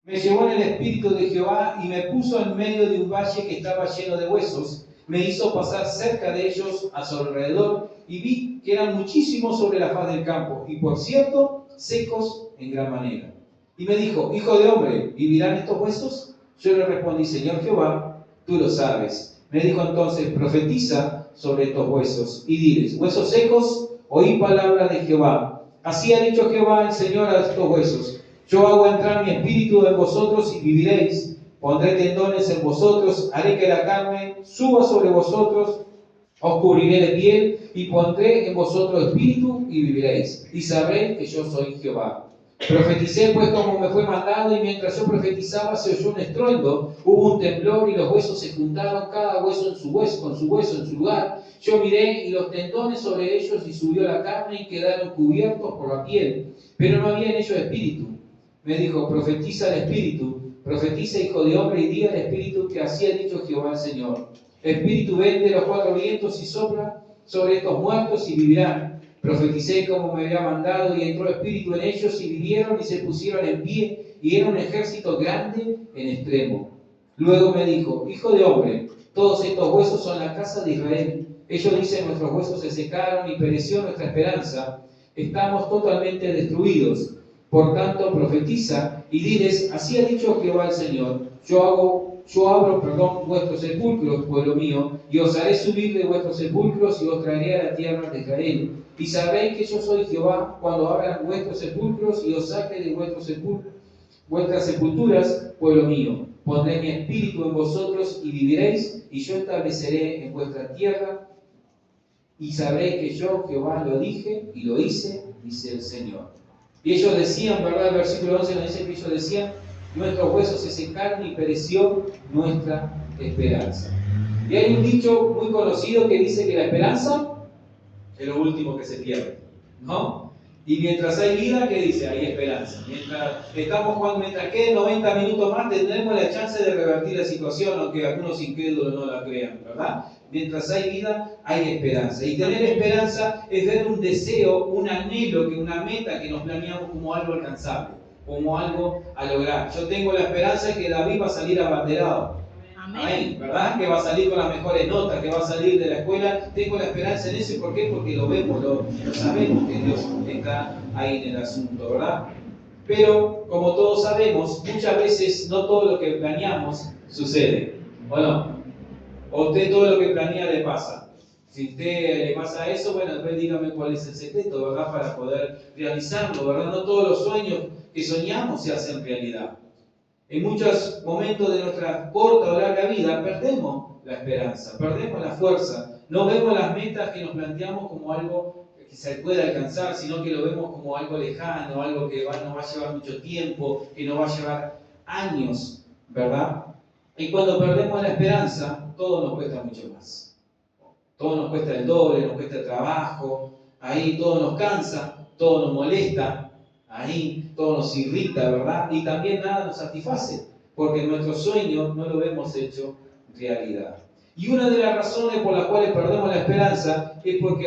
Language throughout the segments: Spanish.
Me llevó en el espíritu de Jehová y me puso en medio de un valle que estaba lleno de huesos. Me hizo pasar cerca de ellos a su alrededor y vi que eran muchísimos sobre la faz del campo y por cierto secos en gran manera. Y me dijo, hijo de hombre, ¿vivirán estos huesos? Yo le respondí, Señor Jehová, tú lo sabes. Me dijo entonces, profetiza sobre estos huesos y diles, huesos secos, oí palabra de Jehová. Así ha dicho Jehová el Señor a estos huesos. Yo hago entrar mi espíritu en vosotros y viviréis. Pondré tendones en vosotros, haré que la carne suba sobre vosotros, os cubriré de piel y pondré en vosotros espíritu y viviréis. Y sabréis que yo soy Jehová. Profeticé pues como me fue mandado y mientras yo profetizaba se oyó un estruendo, hubo un temblor y los huesos se juntaron, cada hueso en su hueso, con su hueso en su lugar. Yo miré y los tendones sobre ellos y subió la carne y quedaron cubiertos por la piel, pero no había en ellos espíritu. Me dijo, profetiza el Espíritu, profetiza, hijo de hombre, y diga al Espíritu que así ha dicho Jehová el Señor. Espíritu, ven de los cuatro vientos y sopla sobre estos muertos y vivirán. Profeticé como me había mandado y entró Espíritu en ellos y vivieron y se pusieron en pie y era un ejército grande en extremo. Luego me dijo, hijo de hombre, todos estos huesos son la casa de Israel. Ellos dicen, nuestros huesos se secaron y pereció nuestra esperanza. Estamos totalmente destruidos. Por tanto, profetiza y diles, así ha dicho Jehová el Señor, yo abro vuestros sepulcros, pueblo mío, y os haré subir de vuestros sepulcros y os traeré a la tierra de Israel. Y sabréis que yo soy Jehová cuando abran vuestros sepulcros y os saque de vuestras sepulturas, pueblo mío. Pondré mi espíritu en vosotros y viviréis, y yo estableceré en vuestra tierra, y sabréis que yo, Jehová, lo dije y lo hice, dice el Señor. Y ellos decían, ¿verdad? El versículo 11 nos dice que ellos decían, nuestros huesos se secaron y pereció nuestra esperanza. Y hay un dicho muy conocido que dice que la esperanza es lo último que se pierde, ¿no? Y mientras hay vida, ¿qué dice? Hay esperanza. Mientras queden 90 minutos más, tendremos la chance de revertir la situación, aunque algunos incrédulos no la crean, ¿verdad? Mientras hay vida, hay esperanza. Y tener esperanza es ver un deseo, un anhelo, una meta que nos planeamos como algo alcanzable, como algo a lograr. Yo tengo la esperanza de que David va a salir abanderado. Amén, ¿verdad? Que va a salir con las mejores notas, que va a salir de la escuela. Tengo la esperanza en eso. ¿Y por qué? Porque lo vemos, lo sabemos que Dios está ahí en el asunto, ¿verdad? Pero, como todos sabemos, muchas veces no todo lo que planeamos sucede, ¿o no? O usted todo lo que planea le pasa. Si a usted le pasa eso, bueno, después dígame cuál es el secreto, ¿verdad? Para poder realizarlo, ¿verdad? No todos los sueños que soñamos se hacen realidad. En muchos momentos de nuestra corta o larga vida perdemos la esperanza, perdemos la fuerza, no vemos las metas que nos planteamos como algo que se puede alcanzar, sino que lo vemos como algo lejano, algo que nos va a llevar mucho tiempo, que nos va a llevar años, ¿verdad? Y cuando perdemos la esperanza, todo nos cuesta mucho más. Todo nos cuesta el doble, nos cuesta el trabajo, ahí todo nos cansa, todo nos molesta, ahí todo nos irrita, ¿verdad? Y también nada nos satisface, porque nuestro sueño no lo vemos hecho realidad. Y una de las razones por las cuales perdemos la esperanza es porque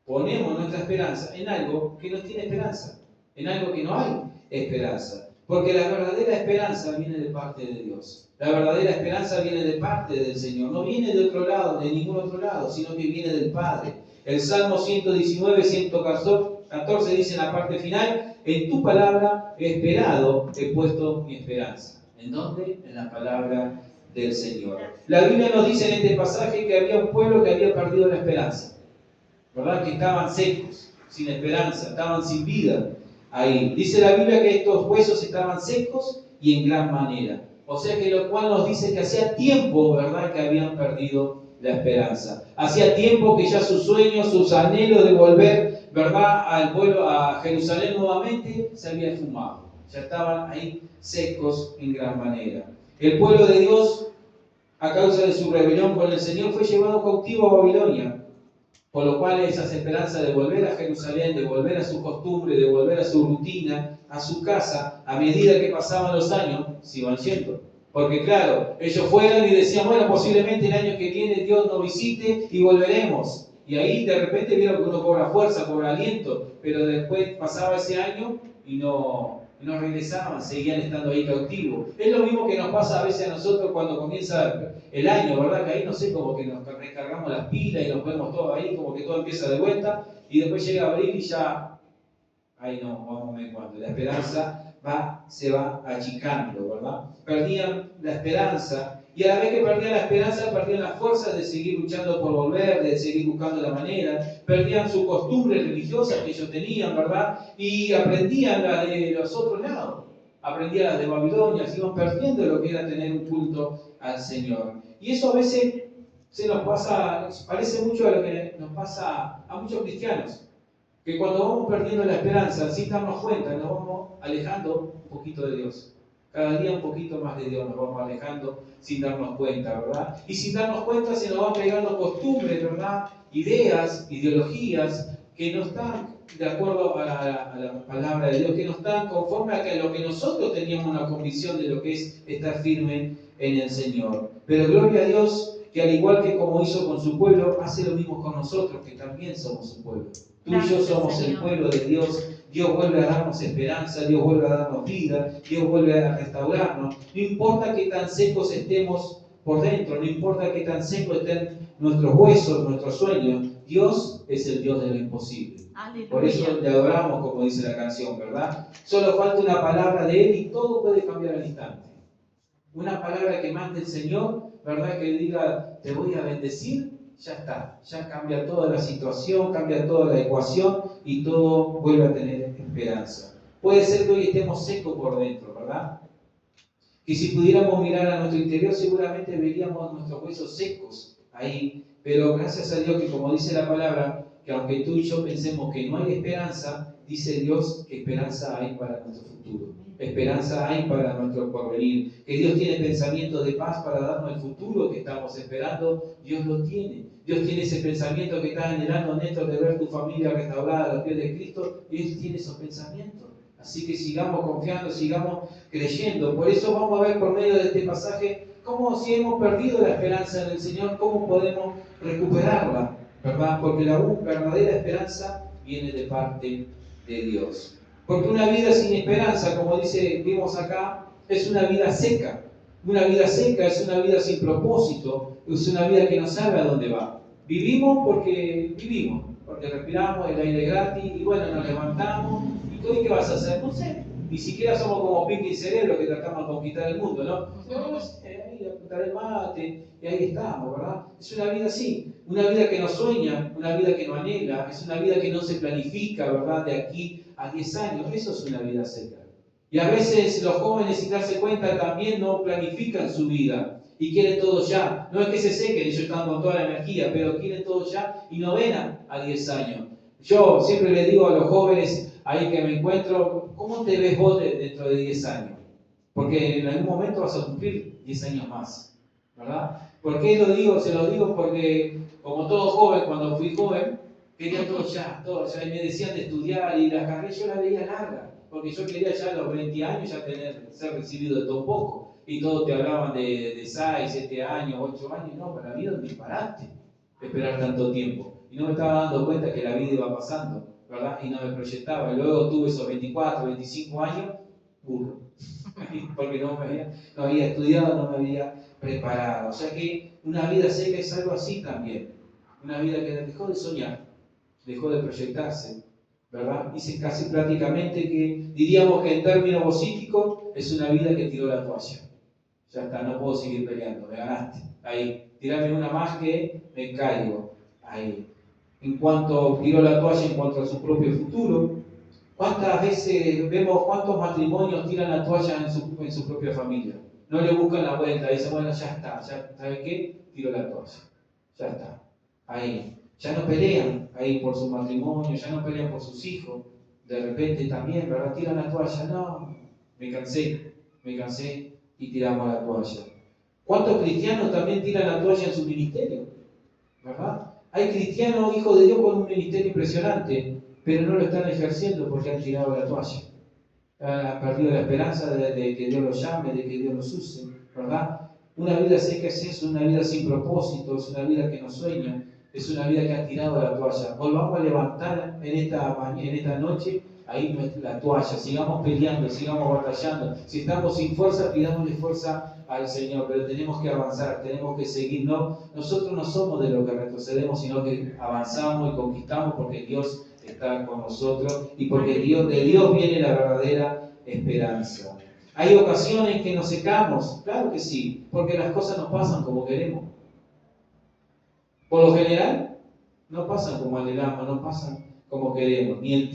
ponemos nuestra esperanza en algo que no tiene esperanza, en algo que no hay esperanza. Porque la verdadera esperanza viene de parte de Dios. La verdadera esperanza viene de parte del Señor. No viene de otro lado, de ningún otro lado, sino que viene del Padre. El Salmo 119, 114 dice en la parte final, en tu palabra he esperado, he puesto mi esperanza. ¿En dónde? En la palabra del Señor. La Biblia nos dice en este pasaje que había un pueblo que había perdido la esperanza. ¿Verdad? Que estaban secos, sin esperanza, estaban sin vida. Ahí dice la Biblia que estos huesos estaban secos y en gran manera. O sea que lo cual nos dice que hacía tiempo, ¿verdad?, que habían perdido la esperanza. Hacía tiempo que ya sus sueños, sus anhelos de volver, ¿verdad?, al pueblo, a Jerusalén nuevamente, se habían esfumado. Ya estaban ahí secos en gran manera. El pueblo de Dios, a causa de su rebelión con el Señor, fue llevado cautivo a Babilonia. Por lo cual esas esperanzas de volver a Jerusalén, de volver a su costumbre, de volver a su rutina, a su casa, a medida que pasaban los años, se iban yendo. Porque claro, ellos fueron y decían, bueno, posiblemente el año que viene Dios nos visite y volveremos. Y ahí de repente vieron que uno cobra fuerza, cobra aliento, pero después pasaba ese año y no y no regresaban, seguían estando ahí cautivos. Es lo mismo que nos pasa a veces a nosotros cuando comienza el año, ¿verdad? Que ahí no sé, como que nos recargamos las pilas y nos ponemos todo ahí, como que todo empieza de vuelta, y después llega abril y ya, ahí no, vamos a ver cuándo. La esperanza se va achicando, ¿verdad? Perdían la esperanza, y a la vez que perdían la esperanza, perdían las fuerzas de seguir luchando por volver, de seguir buscando la manera, perdían su costumbre religiosa que ellos tenían, ¿verdad? Y aprendían la de los otros lados, aprendían la de Babilonia, se iban perdiendo lo que era tener un culto al Señor. Y eso a veces se nos pasa, parece mucho a lo que nos pasa a muchos cristianos, que cuando vamos perdiendo la esperanza, sin darnos cuenta, nos vamos alejando un poquito de Dios. Cada día un poquito más de Dios nos vamos alejando sin darnos cuenta, ¿verdad? Y sin darnos cuenta se nos van pegando costumbres, ¿verdad? Ideas, ideologías que no están de acuerdo a la palabra de Dios, que no están conforme a lo que nosotros teníamos una convicción de lo que es estar firme en el Señor. Pero gloria a Dios que al igual que como hizo con su pueblo, hace lo mismo con nosotros, que también somos su pueblo. Tú y yo somos el pueblo de Dios. Dios vuelve a darnos esperanza, Dios vuelve a darnos vida, Dios vuelve a restaurarnos. No importa qué tan secos estemos por dentro, no importa qué tan secos estén nuestros huesos, nuestros sueños, Dios es el Dios de lo imposible. Aleluya. Por eso le adoramos, como dice la canción, ¿verdad? Solo falta una palabra de Él y todo puede cambiar al instante. Una palabra que mande el Señor, ¿verdad? Que diga, te voy a bendecir, ya está, ya cambia toda la situación, cambia toda la ecuación y todo vuelve a tener esperanza. Puede ser que hoy estemos secos por dentro, ¿verdad? Que si pudiéramos mirar a nuestro interior, seguramente veríamos nuestros huesos secos ahí. Pero gracias a Dios que, como dice la palabra, que aunque tú y yo pensemos que no hay esperanza, dice Dios que esperanza hay para nuestro futuro. Esperanza hay para nuestro porvenir. Que Dios tiene pensamientos de paz para darnos el futuro que estamos esperando. Dios lo tiene. Dios tiene ese pensamiento que estás anhelando, Néstor, de ver tu familia restaurada a los pies de Cristo. Dios tiene esos pensamientos. Así que sigamos confiando, sigamos creyendo. Por eso vamos a ver por medio de este pasaje cómo, si hemos perdido la esperanza en el Señor, cómo podemos recuperarla, ¿verdad? Porque la verdadera esperanza viene de parte de Dios. Porque una vida sin esperanza, como vimos acá, es una vida seca. Una vida seca es una vida sin propósito, es una vida que no sabe a dónde va. Vivimos, porque respiramos el aire gratis y bueno, nos levantamos. ¿Y qué vas a hacer? No sé. Ni siquiera somos como Pinky y Cerebro que tratamos de conquistar el mundo, ¿no? No sé, ahí apuntar el mate y ahí estamos, ¿verdad? Es una vida así, una vida que no sueña, una vida que no anhela, es una vida que no se planifica, ¿verdad? De aquí a 10 años, eso es una vida seca. Y a veces los jóvenes, sin darse cuenta, también no planifican su vida y quieren todo ya. No es que se sequen, ellos están con toda la energía, pero quieren todo ya y no ven a 10 años. Yo siempre le digo a los jóvenes ahí que me encuentro, ¿cómo te ves vos dentro de 10 años? Porque en algún momento vas a cumplir 10 años más, ¿verdad? ¿Por qué lo digo? Se lo digo porque, como todo joven, cuando fui joven, quería todo ya, y me decían de estudiar y la carrera yo la veía larga, porque yo quería ya a los 20 años ya ser recibido de todo un poco, y todos te hablaban de 6, 7 años, 8 años, no, para mí era un disparate esperar tanto tiempo, y no me estaba dando cuenta que la vida iba pasando, ¿verdad? Y no me proyectaba. Y luego tuve esos 24, 25 años, burro, porque no había estudiado, no me había preparado. O sea que una vida seca es algo así también. Una vida que dejó de soñar, dejó de proyectarse, ¿verdad? Dice casi prácticamente que diríamos que en términos vocíticos es una vida que tiró la toalla. Ya está, no puedo seguir peleando, me ganaste. Ahí, tirame una más que me caigo. Ahí. En cuanto tiró la toalla en cuanto a su propio futuro. ¿Cuántas veces vemos cuántos matrimonios tiran la toalla en su propia familia? No le buscan la vuelta, dicen, bueno, ya está, ¿sabe qué? Tiró la toalla. Ya está. Ahí. Ya no pelean ahí por su matrimonio, ya no pelean por sus hijos. De repente también, ¿verdad? Tiran la toalla. No, me cansé y tiramos la toalla. ¿Cuántos cristianos también tiran la toalla en su ministerio? ¿Verdad? Hay cristianos, hijos de Dios, con un ministerio impresionante, pero no lo están ejerciendo porque han tirado la toalla. Han perdido la esperanza de que Dios los llame, de que Dios los use, ¿verdad? Una vida seca es eso, una vida sin propósito, es una vida que no sueña, es una vida que ha tirado la toalla. Volvamos a levantar en esta noche ahí la toalla, sigamos peleando, sigamos batallando. Si estamos sin fuerza, pidámosle fuerza al Señor, pero tenemos que avanzar, tenemos que seguir. No, nosotros no somos de los que retrocedemos, sino que avanzamos y conquistamos porque Dios está con nosotros y porque de Dios viene la verdadera esperanza. ¿Hay ocasiones que nos secamos? Claro que sí, porque las cosas no pasan como queremos. Por lo general, no pasan como anhelamos, no pasan como queremos, ni en el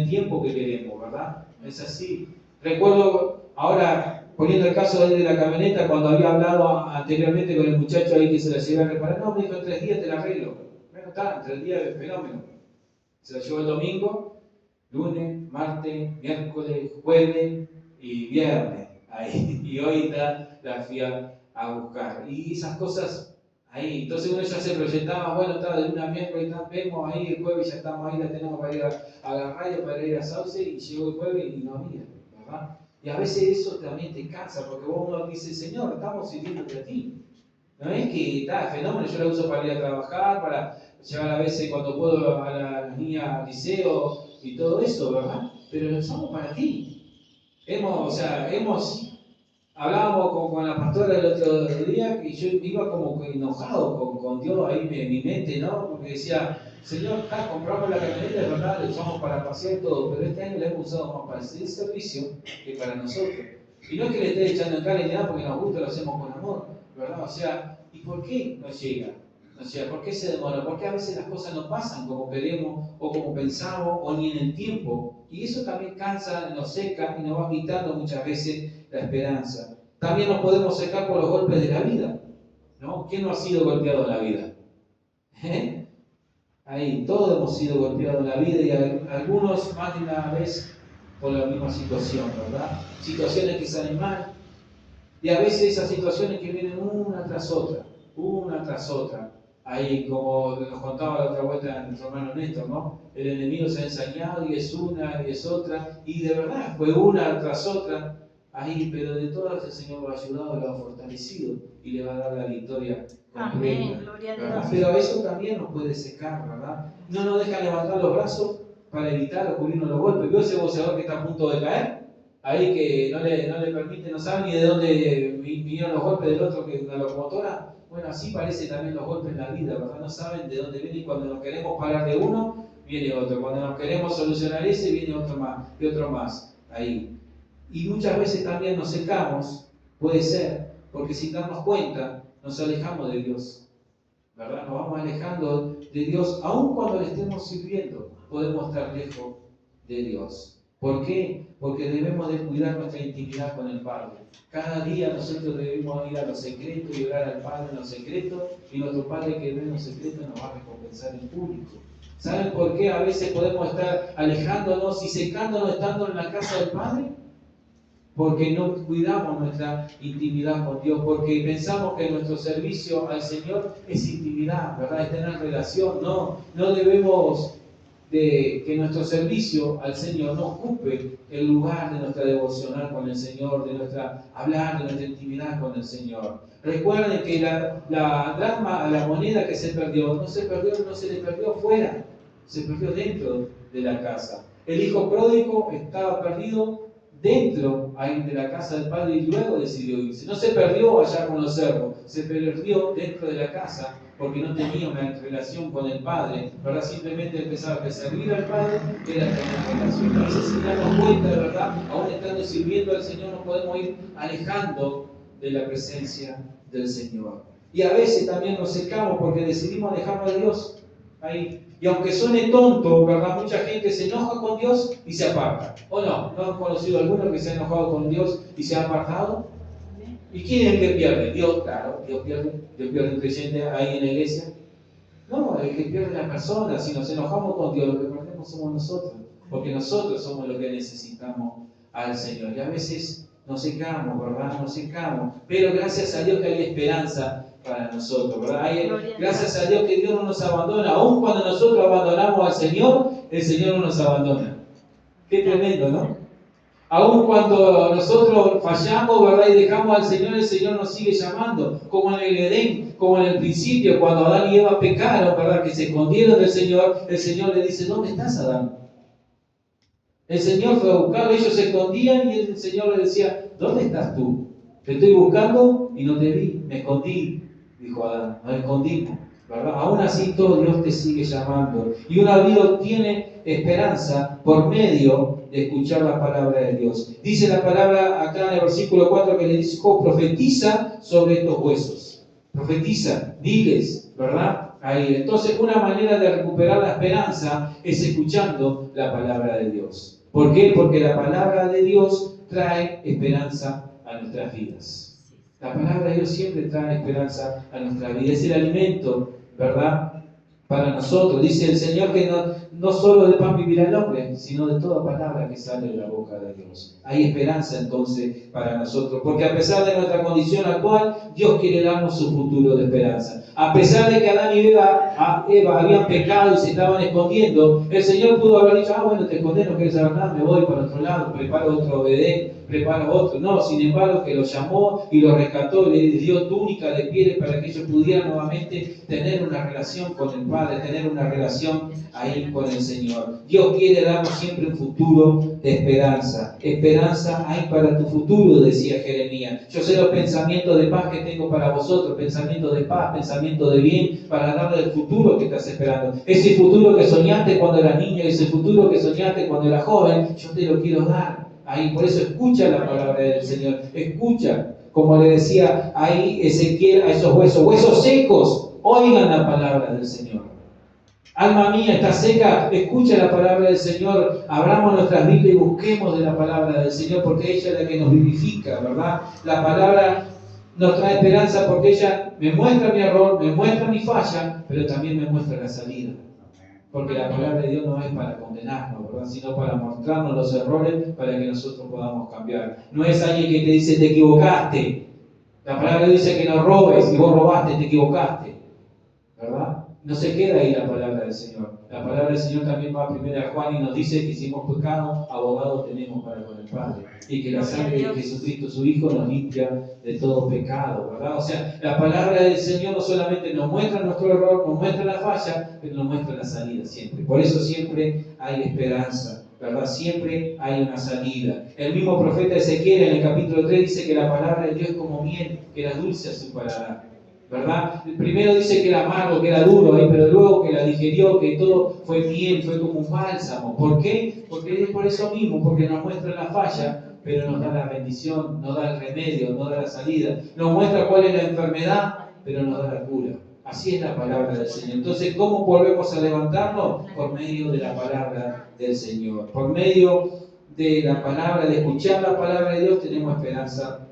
tiempo que queremos, ¿verdad? Es así. Recuerdo, ahora poniendo el caso de la camioneta, cuando había hablado anteriormente con el muchacho ahí que se la llevé a reparar, no, me dijo, en 3 días te la arreglo. Bueno, está, en 3 días de fenómeno. Se la llevó el domingo, lunes, martes, miércoles, jueves y viernes. Ahí. Y hoy la fui a buscar. Y esas cosas ahí, entonces uno ya se proyectaba, bueno, está de una miércoles, vemos ahí, el jueves ya estamos ahí, la tenemos para ir a la radio, para ir a Sauce, y llegó el jueves y no había, ¿verdad? Y a veces eso también te cansa, porque vos uno dice, Señor, estamos sirviéndote a ti. No es que está fenómeno, yo la uso para ir a trabajar, para llevar a veces cuando puedo a la niña al liceo y todo eso, ¿verdad? Pero lo usamos para ti. Hablábamos con la pastora el otro día y yo iba como enojado con Dios ahí en mi mente, ¿no? Porque decía, Señor, compramos la camioneta, es verdad, la usamos para pasear todo, pero este año la hemos usado más para el servicio que para nosotros. Y no es que le esté echando en cara ni nada porque nos gusta, lo hacemos con amor, ¿verdad? O sea, ¿y por qué no llega? O sea, ¿por qué se demora? Porque a veces las cosas no pasan como queremos o como pensamos o ni en el tiempo. Y eso también cansa, nos seca y nos va quitando muchas veces la esperanza. También nos podemos secar por los golpes de la vida, ¿no? ¿Quién no ha sido golpeado en la vida? Ahí, todos hemos sido golpeados en la vida y algunos más de una vez por la misma situación, ¿verdad? Situaciones que salen mal. Y a veces esas situaciones que vienen una tras otra. Ahí, como nos contaba la otra vuelta nuestro hermano Néstor, ¿no? El enemigo se ha ensañado y es una y es otra. Y de verdad, fue una tras otra. Ahí, pero de todas el Señor lo ha ayudado, lo ha fortalecido y le va a dar la victoria completa. Amén, gloria a Dios. Pero eso también nos puede secar, ¿verdad? No nos deja levantar los brazos para evitar o cubrirnos los golpes. ¿Vio ese boxeador que está a punto de caer? Ahí que no le permite, no sabe ni de dónde vinieron los golpes del otro que la locomotora. Bueno, así parece también los golpes en la vida, ¿verdad? No saben de dónde viene y cuando nos queremos parar de uno, viene otro. Cuando nos queremos solucionar ese, viene otro más, y otro más. Ahí. Y muchas veces también nos secamos, puede ser, porque sin darnos cuenta nos alejamos de Dios, ¿verdad? Nos vamos alejando de Dios, aun cuando le estemos sirviendo, podemos estar lejos de Dios. ¿Por qué? Porque debemos de cuidar nuestra intimidad con el Padre. Cada día nosotros debemos ir a los secretos y orar al Padre en los secretos, y nuestro Padre que ve en los secretos nos va a recompensar en público. ¿Saben por qué a veces podemos estar alejándonos y secándonos estando en la casa del Padre? Porque no cuidamos nuestra intimidad con Dios, porque pensamos que nuestro servicio al Señor es intimidad, ¿verdad? Es tener relación. No debemos de que nuestro servicio al Señor no ocupe el lugar de nuestra devocional con el Señor, de hablar de nuestra intimidad con el Señor. Recuerden que la dracma, la moneda que se perdió, no se le perdió fuera, se perdió dentro de la casa. El hijo pródigo estaba perdido dentro ahí de la casa del padre y luego decidió irse. No se perdió allá con los servos, se perdió dentro de la casa porque no tenía una relación con el padre, ¿verdad? Simplemente empezaba a servir al padre, era tener relación. A veces sin darnos cuenta, de verdad, aún estando sirviendo al Señor, nos podemos ir alejando de la presencia del Señor. Y a veces también nos secamos porque decidimos alejarnos de Dios. Ahí. Y aunque suene tonto, ¿verdad? Mucha gente se enoja con Dios y se aparta. ¿O no? ¿No han conocido a alguno que se ha enojado con Dios y se ha apartado? ¿Y quién es el que pierde? Dios, claro, Dios pierde un creyente ahí en la iglesia. No, el que pierde es la persona. Si nos enojamos con Dios, lo que perdemos somos nosotros. Porque nosotros somos los que necesitamos al Señor. Y a veces nos secamos, ¿verdad? Nos secamos. Pero gracias a Dios que hay esperanza para nosotros, ¿verdad? Gracias a Dios que Dios no nos abandona. Aun cuando nosotros abandonamos al Señor, el Señor no nos abandona. Qué tremendo, ¿no? Aun cuando nosotros fallamos, ¿verdad? Y dejamos al Señor, el Señor nos sigue llamando. Como en el Edén, como en el principio, cuando Adán y Eva pecaron, ¿verdad? Que se escondieron del Señor, el Señor le dice, ¿dónde estás, Adán? El Señor fue a buscarlo, ellos se escondían y el Señor les decía, ¿dónde estás tú? Te estoy buscando y no te vi, me escondí, dijo Adán, nos escondimos, ¿verdad? Aún así todo Dios te sigue llamando. Y un olvido tiene esperanza por medio de escuchar la palabra de Dios. Dice la palabra acá en el versículo 4 que le dijo, profetiza sobre estos huesos. Profetiza, diles, ¿verdad? Ahí. Entonces, una manera de recuperar la esperanza es escuchando la palabra de Dios. ¿Por qué? Porque la palabra de Dios trae esperanza a nuestras vidas. La palabra de Dios siempre trae esperanza a nuestras vidas. Es el alimento, ¿verdad? Para nosotros. Dice el Señor que no solo de pan vivirá el hombre, sino de toda palabra que sale de la boca de Dios. Hay esperanza entonces para nosotros, porque a pesar de nuestra condición actual, Dios quiere darnos su futuro de esperanza. A pesar de que Adán y Eva habían pecado y se estaban escondiendo, el Señor pudo haber dicho, bueno, te escondes, no quieres saber nada, me voy para otro lado, preparo otro Edén, preparo otro. No, sin embargo, que los llamó y los rescató, les dio túnica de pieles para que ellos pudieran nuevamente tener una relación con el Padre, tener una relación ahí con el Señor. Dios quiere darnos siempre un futuro de esperanza. Esperanza hay para tu futuro, decía Jeremías. Yo sé los pensamientos de paz que tengo para vosotros, pensamientos de paz, pensamientos de bien, para darle el futuro que estás esperando. Ese futuro que soñaste cuando eras niño, ese futuro que soñaste cuando eras joven, yo te lo quiero dar. Ahí, por eso escucha la palabra del Señor, escucha, como le decía ahí Ezequiel a esos huesos secos, oigan la palabra del Señor. Alma mía está seca, escucha la palabra del Señor, abramos nuestras Biblias y busquemos de la palabra del Señor, porque ella es la que nos vivifica, ¿verdad? La palabra nos trae esperanza porque ella me muestra mi error, me muestra mi falla, pero también me muestra la salida. Porque la palabra de Dios no es para condenarnos, ¿verdad? Sino para mostrarnos los errores para que nosotros podamos cambiar. No es alguien que te dice te equivocaste. La palabra dice que no robes y vos robaste, te equivocaste, ¿verdad? No se queda ahí la palabra del Señor. La palabra del Señor también va a 1 Juan y nos dice que si hemos pecado, abogado tenemos para con el Padre. Y que la sangre de Jesucristo, su Hijo, nos limpia de todo pecado, ¿verdad? O sea, la palabra del Señor no solamente nos muestra nuestro error, nos muestra la falla, pero nos muestra la salida siempre. Por eso siempre hay esperanza, ¿verdad? Siempre hay una salida. El mismo profeta Ezequiel en el capítulo 3 dice que la palabra de Dios es como miel, que era dulce a su paladar. ¿Verdad? Primero dice que era amargo, que era duro, pero luego que la digerió, que todo fue miel, fue como un bálsamo. ¿Por qué? Porque es por eso mismo, porque nos muestra la falla, pero nos da la bendición, nos da el remedio, nos da la salida. Nos muestra cuál es la enfermedad, pero nos da la cura. Así es la palabra del Señor. Entonces, ¿cómo volvemos a levantarnos? Por medio de la palabra del Señor. Por medio de la palabra, de escuchar la palabra de Dios, tenemos esperanza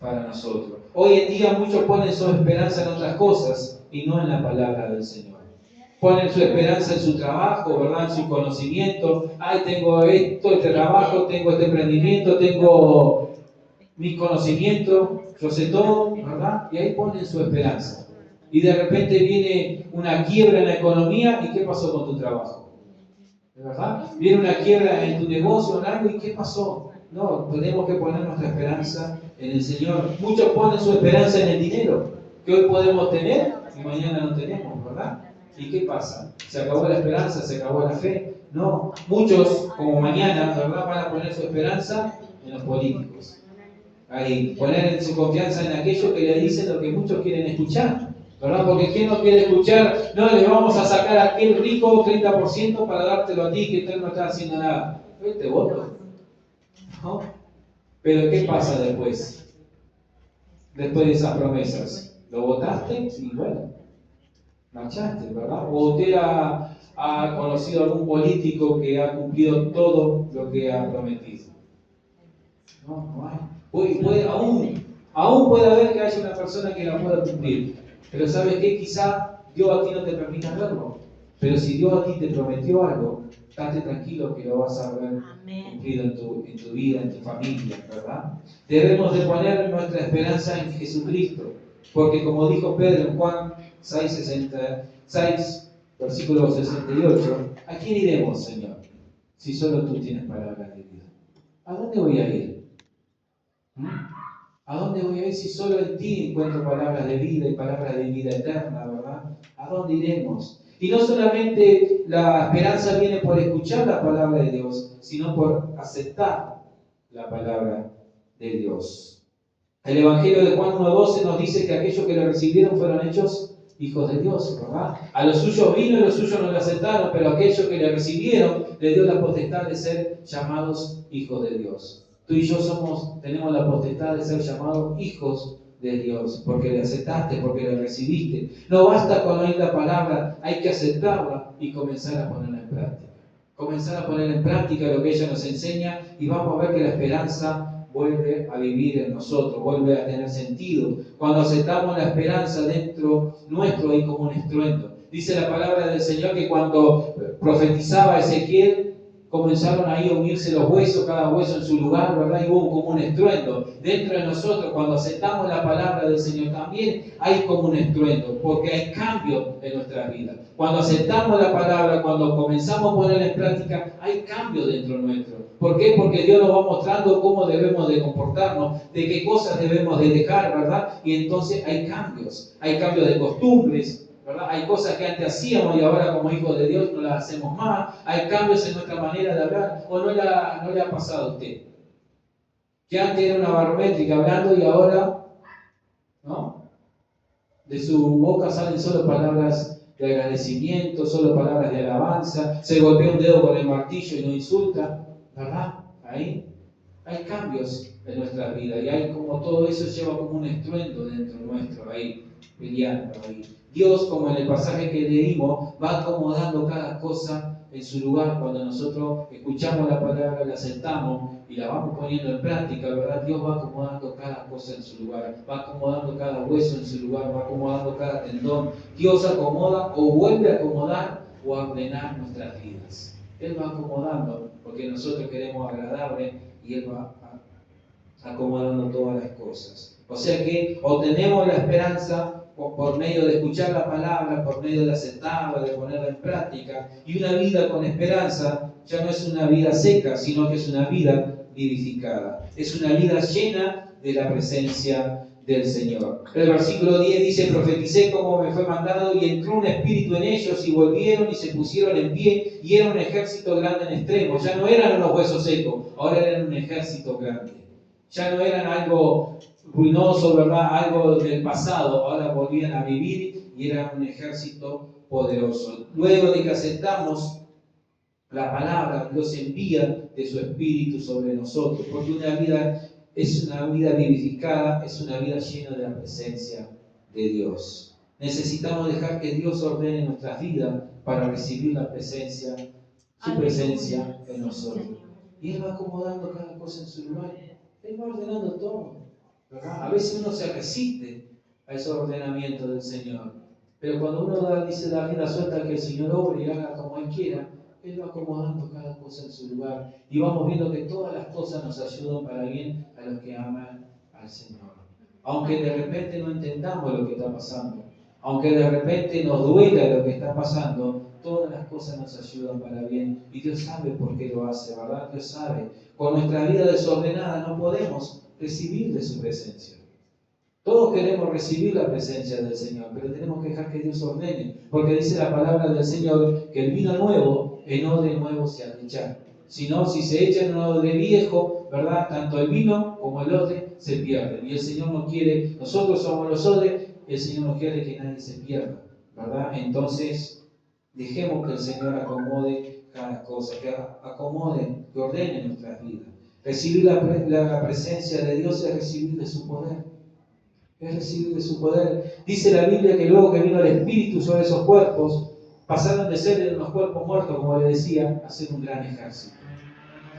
para nosotros. Hoy en día muchos ponen su esperanza en otras cosas y no en la palabra del Señor. Ponen su esperanza en su trabajo, ¿verdad? En su conocimiento. Ay, tengo esto, este trabajo, tengo este emprendimiento, tengo mi conocimiento, yo sé todo, ¿verdad? Y ahí ponen su esperanza. Y de repente viene una quiebra en la economía, ¿y qué pasó con tu trabajo? ¿Verdad? Viene una quiebra en tu negocio, en algo, ¿y qué pasó? No, tenemos que poner nuestra esperanza en el Señor. Muchos ponen su esperanza en el dinero, que hoy podemos tener y mañana no tenemos, ¿verdad? ¿Y qué pasa? ¿Se acabó la esperanza? ¿Se acabó la fe? No. Muchos, como mañana, ¿verdad?, van a poner su esperanza en los políticos. Ahí, poner su confianza en aquellos que le dicen lo que muchos quieren escuchar, ¿verdad? Porque ¿quién no quiere escuchar? No, le vamos a sacar a aquel rico 30% para dártelo a ti, que usted no está haciendo nada. Yo te voto, ¿no? Pero ¿qué pasa después? Después de esas promesas. ¿Lo votaste? Sí, bueno, marchaste, ¿verdad? O usted ha conocido algún político que ha cumplido todo lo que ha prometido. No hay. Aún puede haber que haya una persona que la pueda cumplir. Pero ¿sabes qué? Quizá Dios a ti no te permita verlo. Pero si Dios a ti te prometió algo, estate tranquilo que lo vas a ver cumplido en tu vida, en tu familia, ¿verdad? Debemos de poner nuestra esperanza en Jesucristo. Porque como dijo Pedro en Juan 6, versículo 68, ¿a quién iremos, Señor? Si solo tú tienes palabras de vida. ¿A dónde voy a ir? ¿A dónde voy a ir si solo en ti encuentro palabras de vida y palabras de vida eterna, verdad? ¿A dónde iremos? Y no solamente la esperanza viene por escuchar la palabra de Dios, sino por aceptar la palabra de Dios. El Evangelio de Juan 1:12 nos dice que aquellos que lo recibieron fueron hechos hijos de Dios, ¿verdad? A los suyos vino y los suyos no lo aceptaron, pero aquellos que le recibieron le dio la potestad de ser llamados hijos de Dios. Tú y yo tenemos la potestad de ser llamados hijos de Dios, porque le aceptaste, porque le recibiste. No basta con oír la palabra, hay que aceptarla y comenzar a ponerla en práctica. Comenzar a poner en práctica lo que ella nos enseña y vamos a ver que la esperanza vuelve a vivir en nosotros, vuelve a tener sentido. Cuando aceptamos la esperanza dentro nuestro hay como un estruendo. Dice la palabra del Señor que cuando profetizaba Ezequiel, comenzaron ahí a unirse los huesos, cada hueso en su lugar, ¿verdad? Y hubo como un estruendo. Dentro de nosotros, cuando aceptamos la palabra del Señor, también hay como un estruendo, porque hay cambio en nuestra vida. Cuando aceptamos la palabra, cuando comenzamos a ponerla en práctica, hay cambio dentro nuestro. ¿Por qué? Porque Dios nos va mostrando cómo debemos de comportarnos, de qué cosas debemos de dejar, ¿verdad? Y entonces hay cambios de costumbres, ¿verdad? Hay cosas que antes hacíamos y ahora como hijos de Dios no las hacemos más. Hay cambios en nuestra manera de hablar. ¿O no le ha pasado a usted? Que antes era una barométrica hablando y ahora, ¿no? De su boca salen solo palabras de agradecimiento, solo palabras de alabanza. Se golpea un dedo con el martillo y no insulta, ¿verdad? Ahí hay cambios en nuestra vida y hay como todo eso lleva como un estruendo dentro nuestro ahí, peleando ahí. Dios, como en el pasaje que leímos, va acomodando cada cosa en su lugar cuando nosotros escuchamos la palabra, la aceptamos y la vamos poniendo en práctica, ¿verdad? Dios va acomodando cada cosa en su lugar, va acomodando cada hueso en su lugar, va acomodando cada tendón. Dios acomoda o vuelve a acomodar o a ordenar nuestras vidas. Él va acomodando porque nosotros queremos agradarle y Él va acomodando todas las cosas. O sea que obtenemos la esperanza por medio de escuchar la palabra, por medio de aceptarla, de ponerla en práctica. Y una vida con esperanza ya no es una vida seca, sino que es una vida vivificada. Es una vida llena de la presencia del Señor. El versículo 10 dice: profeticé como me fue mandado y entró un espíritu en ellos y volvieron y se pusieron en pie y era un ejército grande en extremo. Ya no eran unos huesos secos, ahora eran un ejército grande. Ya no eran algo ruinoso, ¿verdad? Algo del pasado, ahora volvían a vivir y eran un ejército poderoso. Luego de que aceptamos la palabra, Dios envía de su Espíritu sobre nosotros, porque una vida es una vida vivificada, es una vida llena de la presencia de Dios. Necesitamos dejar que Dios ordene nuestras vidas para recibir la presencia, su presencia en nosotros. Y Él va acomodando cada cosa en su lugar. Él va ordenando todo, ¿verdad? A veces uno se resiste a ese ordenamiento del Señor, pero cuando uno dice la rienda suelta que el Señor obre y haga como Él quiera, Él va acomodando cada cosa en su lugar y vamos viendo que todas las cosas nos ayudan para bien a los que aman al Señor. Aunque de repente no entendamos lo que está pasando, aunque de repente nos duela lo que está pasando, todas las cosas nos ayudan para bien y Dios sabe por qué lo hace, ¿verdad? Dios sabe. Con nuestra vida desordenada no podemos recibir de su presencia. Todos queremos recibir la presencia del Señor, pero tenemos que dejar que Dios ordene, porque dice la palabra del Señor que el vino nuevo en odre nuevo se ha de echar. Si no, si se echa en un odre viejo, ¿verdad? Tanto el vino como el odre se pierden. Y el Señor no quiere, nosotros somos los odres, el Señor no quiere que nadie se pierda, ¿verdad? Entonces, dejemos que el Señor acomode cada cosa, que acomode, que ordene nuestras vidas. Recibir la presencia de Dios es recibir de su poder. Es recibir de su poder. Dice la Biblia que luego que vino el Espíritu sobre esos cuerpos, pasaron de ser de unos cuerpos muertos, como le decía, a ser un gran ejército.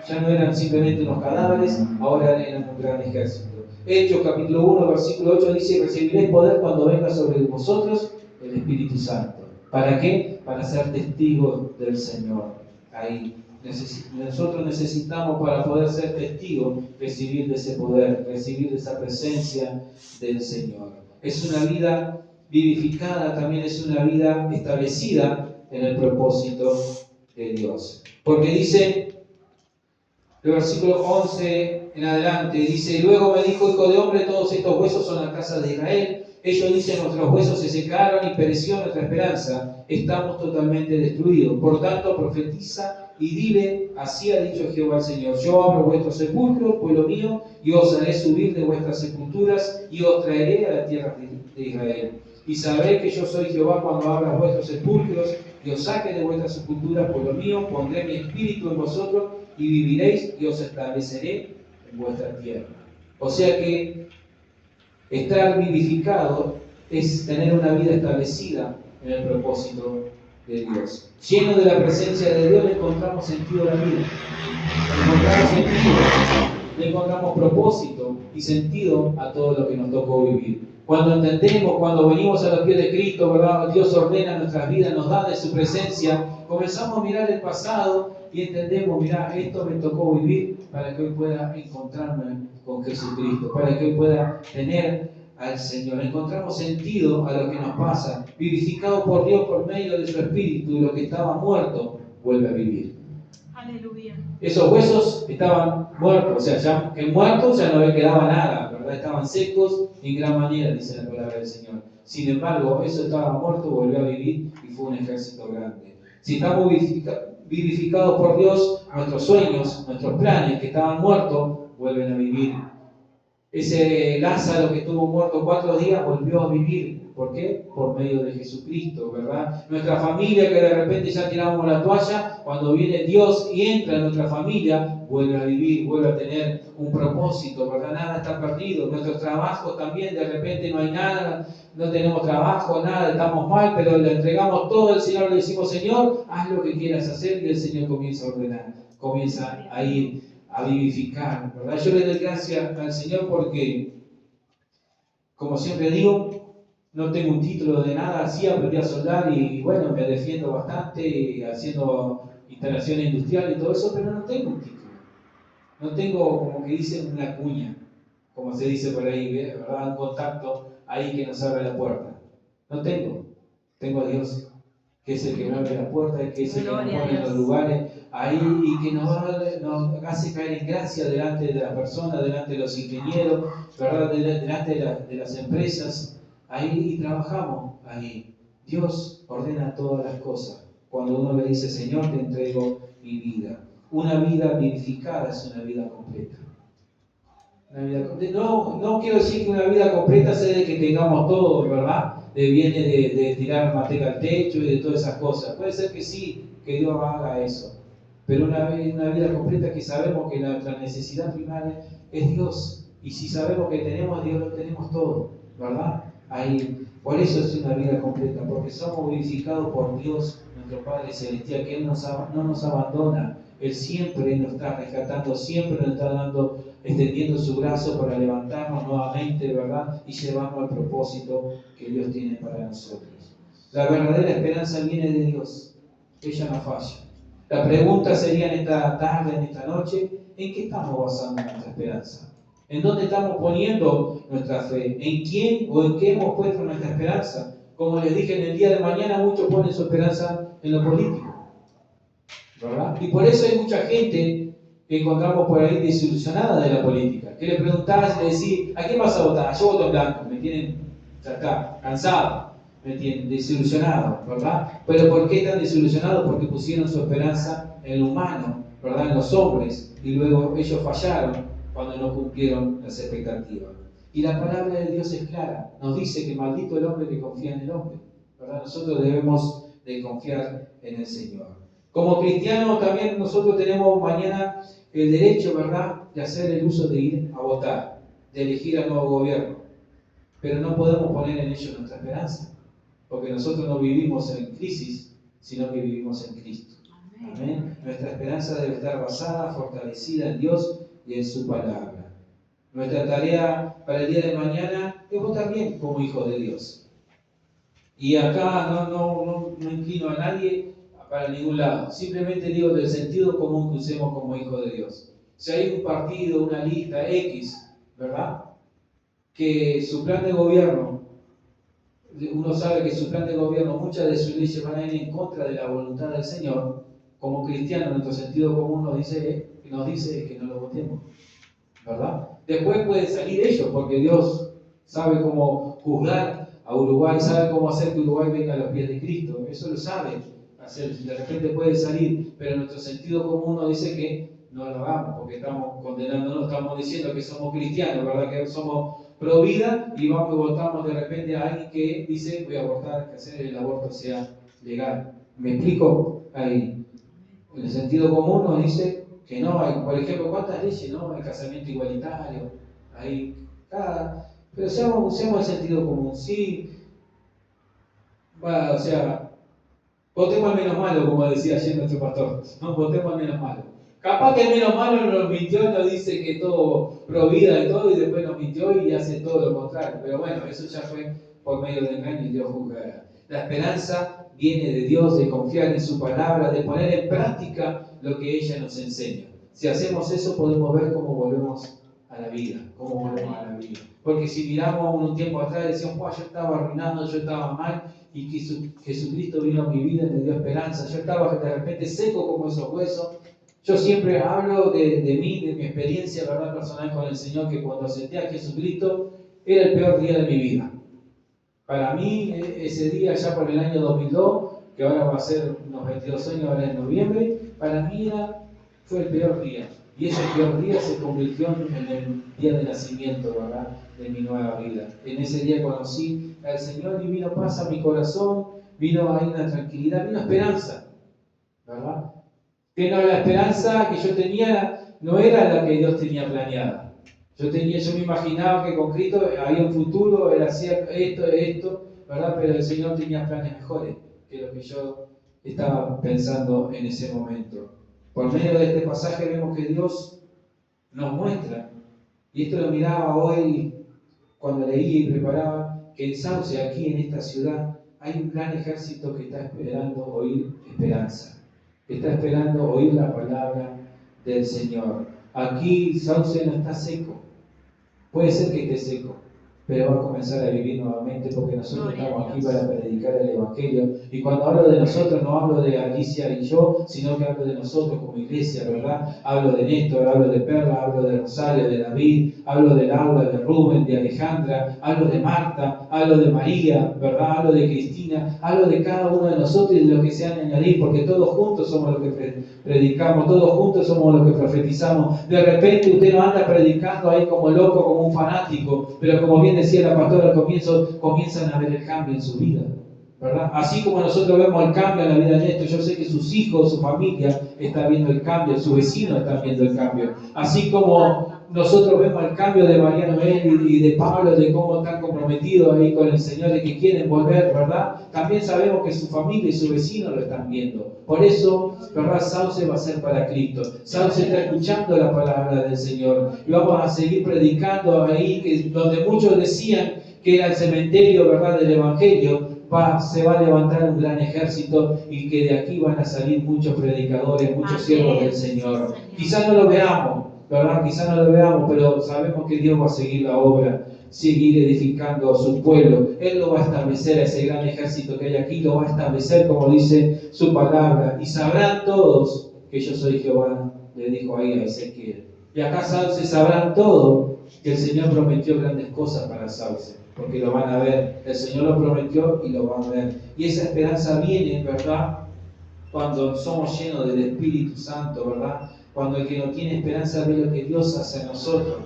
Ya no eran simplemente unos cadáveres, ahora eran un gran ejército. Hechos capítulo 1, versículo 8 dice: recibiréis poder cuando venga sobre vosotros el Espíritu Santo. ¿Para qué? Para ser testigos del Señor. Ahí. Nosotros necesitamos, para poder ser testigos, recibir de ese poder, recibir de esa presencia del Señor. Es una vida vivificada, también es una vida establecida en el propósito de Dios. Porque dice, el versículo 11 en adelante, dice: luego me dijo: hijo de hombre, todos estos huesos son la casa de Israel. Ellos dicen, nuestros huesos se secaron y pereció nuestra esperanza, estamos totalmente destruidos. Por tanto, profetiza y dile, así ha dicho Jehová el Señor, yo abro vuestros sepulcros, pueblo mío, y os haré subir de vuestras sepulturas, y os traeré a la tierra de Israel. Y sabréis que yo soy Jehová cuando abra vuestros sepulcros, y os saque de vuestras sepulturas, pueblo mío, pondré mi espíritu en vosotros, y viviréis, y os estableceré en vuestra tierra. O sea que estar vivificado es tener una vida establecida en el propósito de Dios. Lleno de la presencia de Dios le encontramos sentido a la vida. Le encontramos propósito y sentido a todo lo que nos tocó vivir. Cuando entendemos, cuando venimos a los pies de Cristo, ¿verdad? Dios ordena nuestras vidas, nos da de su presencia, comenzamos a mirar el pasado y entendemos, mira, esto me tocó vivir para que hoy pueda encontrarme con Jesucristo, para que hoy pueda tener al Señor. Encontramos sentido a lo que nos pasa, vivificado por Dios por medio de su Espíritu, y lo que estaba muerto vuelve a vivir. Aleluya. Esos huesos estaban muertos, o sea, ya que muertos ya no le quedaba nada, ¿verdad? Estaban secos en gran manera, dice la palabra del Señor. Sin embargo, eso estaba muerto, volvió a vivir y fue un ejército grande. Si estamos vivificados por Dios, nuestros sueños, nuestros planes que estaban muertos, vuelven a vivir. Ese Lázaro que estuvo muerto 4 días volvió a vivir. ¿Por qué? Por medio de Jesucristo, ¿verdad? Nuestra familia que de repente ya tiramos la toalla, cuando viene Dios y entra en nuestra familia, vuelve a vivir, vuelve a tener un propósito, ¿verdad? Nada está perdido. Nuestros trabajos también, de repente no hay nada, no tenemos trabajo, nada, estamos mal, pero le entregamos todo al Señor, le decimos, Señor, haz lo que quieras hacer, y el Señor comienza a ordenar, comienza a ir a vivificar, ¿verdad? Yo le doy gracias al Señor porque, como siempre digo, no tengo un título de nada, sí aprendí a soldar y bueno, me defiendo bastante haciendo instalaciones industriales y todo eso, pero no tengo un título. No tengo, como que dicen, una cuña, como se dice por ahí, ¿verdad? Un contacto ahí que nos abre la puerta. No tengo. Tengo a Dios, que es el que me abre la puerta, que es el que nos pone en los lugares ahí y que nos hace caer en gracia delante de la persona, delante de los ingenieros, ¿verdad? Delante de las empresas. Ahí y trabajamos ahí. Dios ordena todas las cosas. Cuando uno le dice, Señor, te entrego mi vida. Una vida vivificada es una vida completa. No quiero decir que una vida completa sea de que tengamos todo, ¿verdad? Viene de tirar manteca al techo y de todas esas cosas. Puede ser que sí, que Dios haga eso. Pero una vida completa que sabemos que nuestra necesidad primaria es Dios. Y si sabemos que tenemos a Dios, lo tenemos todo, ¿verdad? Ahí. Por eso es una vida completa, porque somos vivificados por Dios, nuestro Padre Celestial, que Él no nos abandona. Él siempre nos está rescatando, siempre nos está dando, extendiendo su brazo para levantarnos nuevamente, ¿verdad? Y llevarnos al propósito que Dios tiene para nosotros. La verdadera esperanza viene de Dios. Ella no falla. La pregunta sería en esta tarde, en esta noche, ¿en qué estamos basando nuestra esperanza? ¿En dónde estamos poniendo nuestra fe? ¿En quién o en qué hemos puesto nuestra esperanza? Como les dije, en el día de mañana muchos ponen su esperanza en lo político, ¿verdad? Y por eso hay mucha gente que encontramos por ahí desilusionada de la política. Que le preguntás y le decís, ¿a quién vas a votar? Yo voto en blanco. Me tienen, ya está, cansado. Me tienen desilusionado, ¿verdad? Pero ¿por qué tan desilusionados? Porque pusieron su esperanza en lo humano, ¿verdad? En los hombres. Y luego ellos fallaron cuando no cumplieron las expectativas. Y la palabra de Dios es clara. Nos dice que maldito el hombre que confía en el hombre, ¿verdad? Nosotros debemos de confiar en el Señor. Como cristianos también nosotros tenemos mañana el derecho, ¿verdad?, de hacer el uso de ir a votar, de elegir al nuevo gobierno. Pero no podemos poner en ello nuestra esperanza, porque nosotros no vivimos en crisis, sino que vivimos en Cristo. Amén. Nuestra esperanza debe estar basada, fortalecida en Dios y en su palabra. Nuestra tarea para el día de mañana es votar bien como hijos de Dios. Y acá no inclino a nadie para ningún lado. Simplemente digo del sentido común que usemos como hijos de Dios. Si hay un partido, una lista X, ¿verdad?, que su plan de gobierno, uno sabe que su plan de gobierno, muchas de sus leyes van a ir en contra de la voluntad del Señor. Como cristiano, nuestro sentido común nos dice que no lo votemos, ¿verdad? Después puede salir ellos, porque Dios sabe cómo juzgar a Uruguay, sabe cómo hacer que Uruguay venga a los pies de Cristo. Eso lo sabe hacer. De repente puede salir, pero nuestro sentido común nos dice que no lo hagamos, porque estamos condenándonos, estamos diciendo que somos cristianos, ¿verdad? Que somos pro vida y vamos y votamos de repente a alguien que dice voy a abortar, que hacer el aborto sea legal. ¿Me explico? Ahí, el sentido común nos dice que no hay, por ejemplo, ¿cuántas leyes no? El casamiento igualitario, hay pero usemos el sentido común, sí, o sea, votemos al menos malo, como decía ayer nuestro pastor, no votemos al menos malo. Capaz que el menos malo nos mintió, nos dice que todo pro vida y todo, y después nos mintió y hace todo lo contrario, pero bueno, eso ya fue por medio de engaño y Dios juzgará. La esperanza viene de Dios, de confiar en su palabra, de poner en práctica lo que ella nos enseña. Si hacemos eso, podemos ver cómo volvemos a la vida, Porque si miramos un tiempo atrás y decíamos, yo estaba arruinado, yo estaba mal, y Jesucristo vino a mi vida y me dio esperanza. Yo estaba de repente seco como esos huesos. Yo siempre hablo de mí, de mi experiencia, ¿verdad?, personal con el Señor, que cuando acepté a Jesucristo era el peor día de mi vida. Para mí, ese día, ya por el año 2002, que ahora va a ser unos 22 años, ahora en noviembre, para mí fue el peor día. Y ese peor día se convirtió en el día de nacimiento, ¿verdad?, de mi nueva vida. En ese día conocí al Señor y vino paz a mi corazón, vino ahí una tranquilidad, vino esperanza, ¿verdad? Que no, la esperanza que yo tenía no era la que Dios tenía planeada. Yo me imaginaba que con Cristo había un futuro, era esto, ¿verdad? Pero el Señor tenía planes mejores que lo que yo estaba pensando en ese momento. Por medio de este pasaje vemos que Dios nos muestra, y esto lo miraba hoy cuando leía y preparaba, que en Sauce, aquí en esta ciudad, hay un gran ejército que está esperando oír esperanza, que está esperando oír la palabra del Señor. Aquí Sauce no está seco, puede ser que esté seco, pero va a comenzar a vivir nuevamente porque nosotros estamos aquí para predicar el Evangelio. Y cuando hablo de nosotros, no hablo de Alicia y yo, sino que hablo de nosotros como iglesia, ¿verdad? Hablo de Néstor, hablo de Perla, hablo de Rosario, de David, hablo de Laura, de Rubén, de Alejandra, hablo de Marta, hablo de María, ¿verdad? Hablo de Cristina, hablo de cada uno de nosotros y de los que se han añadido, porque todos juntos somos los que predicamos, todos juntos somos los que profetizamos. De repente usted no anda predicando ahí como loco, como un fanático, pero como bien decía la pastora al comienzo, comienzan a ver el cambio en su vida, ¿verdad? Así como nosotros vemos el cambio en la vida de Néstor, yo sé que sus hijos, su familia está viendo el cambio, sus vecinos están viendo el cambio. Así como nosotros vemos el cambio de María Noel y de Pablo, de cómo están comprometidos ahí con el Señor, de que quieren volver, ¿verdad? También sabemos que su familia y su vecino lo están viendo. Por eso, ¿verdad? Sauce va a ser para Cristo. Sauce está escuchando la palabra del Señor. Y vamos a seguir predicando ahí, donde muchos decían que era el cementerio, ¿verdad?, del Evangelio. Se va a levantar un gran ejército y que de aquí van a salir muchos predicadores, muchos siervos del Señor. Quizás no lo veamos, ¿verdad? Quizás no lo veamos, pero sabemos que Dios va a seguir la obra, seguir edificando a su pueblo. Él lo va a establecer, a ese gran ejército que hay aquí, lo va a establecer como dice su palabra. Y sabrán todos que yo soy Jehová, le dijo ahí a Ezequiel. Y acá Sauce sabrán todo que el Señor prometió grandes cosas para Sauce, porque lo van a ver. El Señor lo prometió y lo van a ver. Y esa esperanza viene, ¿verdad?, cuando somos llenos del Espíritu Santo, ¿verdad? Cuando el que no tiene esperanza ve lo que Dios hace en nosotros.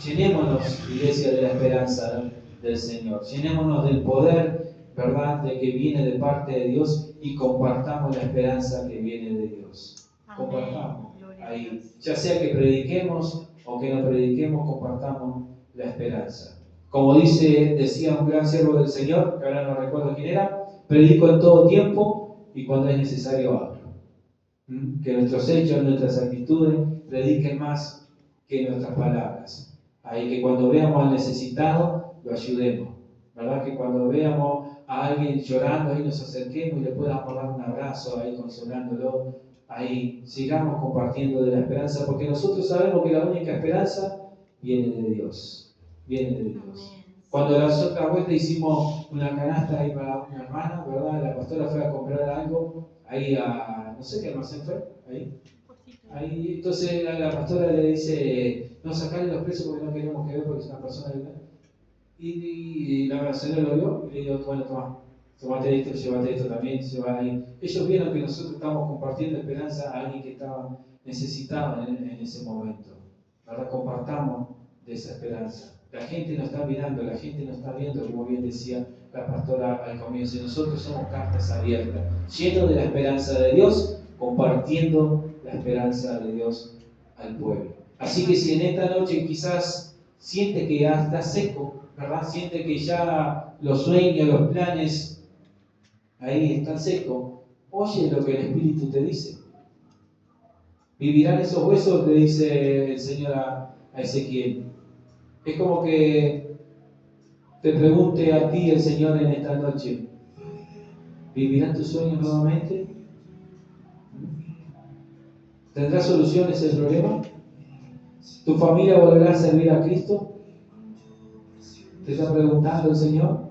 Llenémonos, iglesia, de la esperanza del Señor. Llenémonos del poder, ¿verdad?, de que viene de parte de Dios, y compartamos la esperanza que viene de Dios. Compartamos ahí. Ya sea que prediquemos o que no prediquemos, compartamos la esperanza. Como decía un gran siervo del Señor, que ahora no recuerdo quién era, predico en todo tiempo y cuando es necesario hablo. Que nuestros hechos, nuestras actitudes prediquen más que nuestras palabras. Ahí que cuando veamos al necesitado, lo ayudemos. ¿Verdad? Que cuando veamos a alguien llorando, ahí nos acerquemos y le podamos dar un abrazo ahí consolándolo. Ahí sigamos compartiendo de la esperanza, porque nosotros sabemos que la única esperanza viene de Dios. Viene de Dios. Cuando la otra vuelta hicimos una canasta ahí para una hermana, ¿verdad? La pastora fue a comprar algo ahí no sé qué almacén fue, ahí entonces la pastora le dice, no, sacarle los precios porque no queremos que vea porque es una persona de Y la señora lo vio y le dijo, bueno, tomate esto, llévate esto también, llévate ahí. Ellos vieron que nosotros estábamos compartiendo esperanza a alguien que estaba necesitado en ese momento. Ahora compartamos de esa esperanza. La gente nos está mirando, la gente nos está viendo, como bien decía la pastora al comienzo. Y nosotros somos cartas abiertas, llenos de la esperanza de Dios, compartiendo la esperanza de Dios al pueblo. Así que si en esta noche quizás siente que ya está seco, ¿verdad? Siente que ya los sueños, los planes ahí están secos, oye lo que el Espíritu te dice. Vivirán esos huesos, le dice el Señor a Ezequiel. Es como que te pregunte a ti el Señor en esta noche, ¿vivirán tus sueños nuevamente? ¿Tendrá soluciones el problema? ¿Tu familia volverá a servir a Cristo? ¿Te está preguntando el Señor?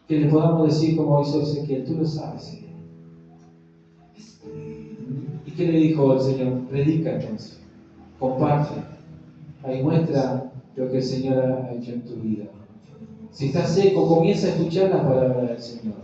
Que le podamos decir como hizo Ezequiel, tú lo sabes, Señor. ¿Y qué le dijo el Señor? Predica entonces, comparte, ahí muestra lo que el Señor ha hecho en tu vida. Si estás seco, comienza a escuchar la palabra del Señor.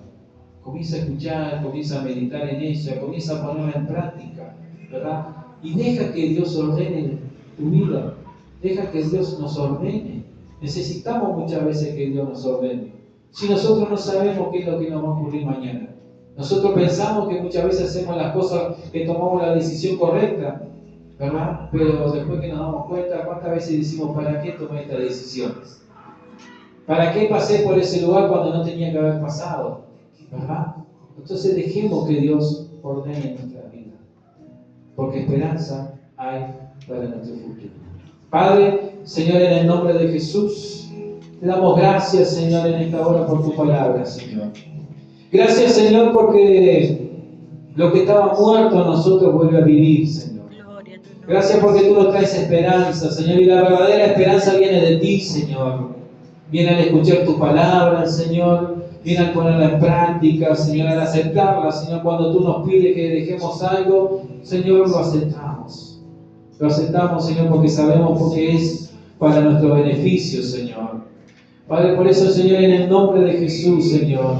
Comienza a escuchar, comienza a meditar en ella, comienza a ponerla en práctica, ¿verdad? Y deja que Dios ordene tu vida, deja que Dios nos ordene. Necesitamos muchas veces que Dios nos ordene. Si nosotros no sabemos qué es lo que nos va a ocurrir mañana, nosotros pensamos que muchas veces hacemos las cosas, que tomamos la decisión correcta, ¿verdad? Pero después que nos damos cuenta, ¿cuántas veces decimos, ¿para qué tomé esta decisión? ¿Para qué pasé por ese lugar cuando no tenía que haber pasado? ¿Verdad? Entonces dejemos que Dios ordene nuestra vida, porque esperanza hay para nuestro futuro. Padre, Señor, en el nombre de Jesús, te damos gracias, Señor, en esta hora por tu palabra, Señor. Gracias, Señor, porque lo que estaba muerto a nosotros vuelve a vivir, Señor. Gracias porque tú nos traes esperanza, Señor, y la verdadera esperanza viene de ti, Señor. Viene al escuchar tu palabra, Señor. Viene al ponerla en práctica, Señor, al aceptarla, Señor. Cuando tú nos pides que dejemos algo, Señor, lo aceptamos. Lo aceptamos, Señor, porque sabemos porque es para nuestro beneficio, Señor. Padre, por eso, Señor, en el nombre de Jesús, Señor.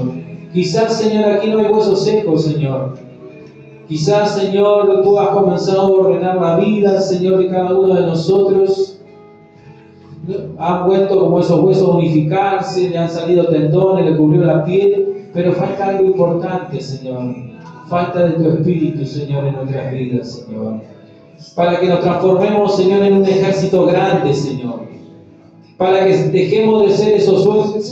Quizás, Señor, aquí no hay huesos secos, Señor. Quizás, Señor, tú has comenzado a ordenar la vida, Señor, de cada uno de nosotros. Han vuelto como esos huesos a unificarse, le han salido tendones, le cubrió la piel, pero falta algo importante, Señor. Falta de tu Espíritu, Señor, en nuestras vidas, Señor. Para que nos transformemos, Señor, en un ejército grande, Señor. Para que dejemos de ser esos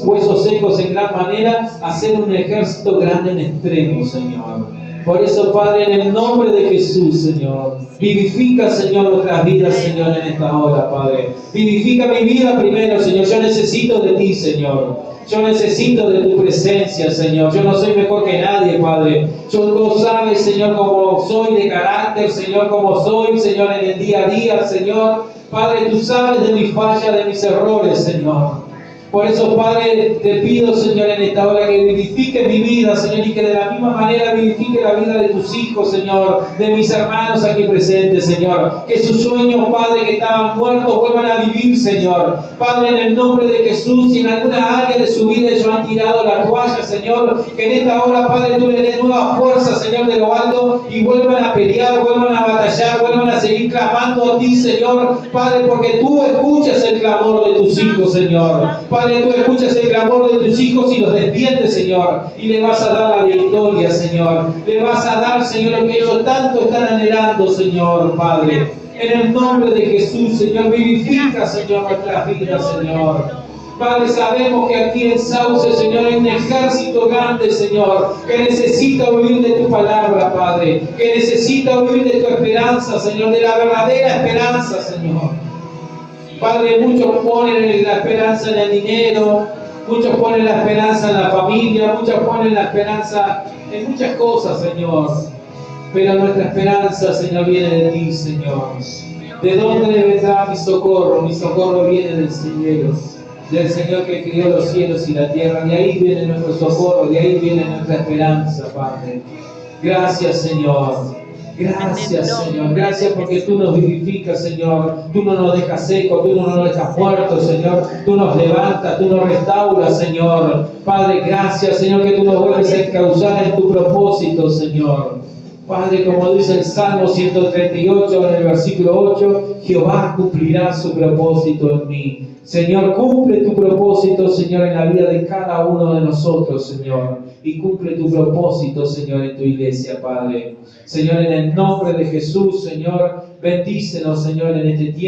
huesos secos en gran manera, a ser un ejército grande en extremo, Señor. Por eso, Padre, en el nombre de Jesús, Señor, vivifica, Señor, nuestras vidas, Señor, en esta hora, Padre. Vivifica mi vida primero, Señor. Yo necesito de ti, Señor. Yo necesito de tu presencia, Señor. Yo no soy mejor que nadie, Padre. Tú sabes, Señor, cómo soy de carácter, Señor, cómo soy, Señor, en el día a día, Señor. Padre, tú sabes de mis fallas, de mis errores, Señor. Por eso, Padre, te pido, Señor, en esta hora que vivifique mi vida, Señor, y que de la misma manera vivifique la vida de tus hijos, Señor, de mis hermanos aquí presentes, Señor. Que sus sueños, Padre, que estaban muertos, vuelvan a vivir, Señor. Padre, en el nombre de Jesús, si en alguna área de su vida ellos han tirado la toalla, Señor, que en esta hora, Padre, tú le des nueva fuerza, Señor, de lo alto, y vuelvan a pelear, vuelvan a batallar, vuelvan a seguir clamando a ti, Señor, Padre, porque tú escuchas el clamor de tus hijos, Señor. Padre, tú escuchas el clamor de tus hijos y los despides, Señor, y le vas a dar la victoria, Señor. Le vas a dar, Señor, lo que ellos tanto están anhelando, Señor, Padre. En el nombre de Jesús, Señor, vivifica, Señor, nuestras vidas, Señor. Padre, sabemos que aquí en Sauce, Señor, hay un ejército grande, Señor, que necesita oír de tu palabra, Padre, que necesita oír de tu esperanza, Señor, de la verdadera esperanza, Señor. Padre, muchos ponen la esperanza en el dinero, muchos ponen la esperanza en la familia, muchos ponen la esperanza en muchas cosas, Señor. Pero nuestra esperanza, Señor, viene de ti, Señor. ¿De dónde vendrá mi socorro? Mi socorro viene del cielo, del Señor que crió los cielos y la tierra. De ahí viene nuestro socorro, de ahí viene nuestra esperanza, Padre. Gracias, Señor. Gracias, Señor. Gracias porque tú nos vivificas, Señor. Tú no nos dejas secos, tú no nos dejas muertos, Señor. Tú nos levantas, tú nos restauras, Señor. Padre, gracias, Señor, que tú nos vuelves a encauzar en tu propósito, Señor. Padre, como dice el Salmo 138 en el versículo 8, Jehová cumplirá su propósito en mí. Señor, cumple tu propósito, Señor, en la vida de cada uno de nosotros, Señor. Y cumple tu propósito, Señor, en tu iglesia, Padre. Señor, en el nombre de Jesús, Señor, bendícenos, Señor, en este tiempo.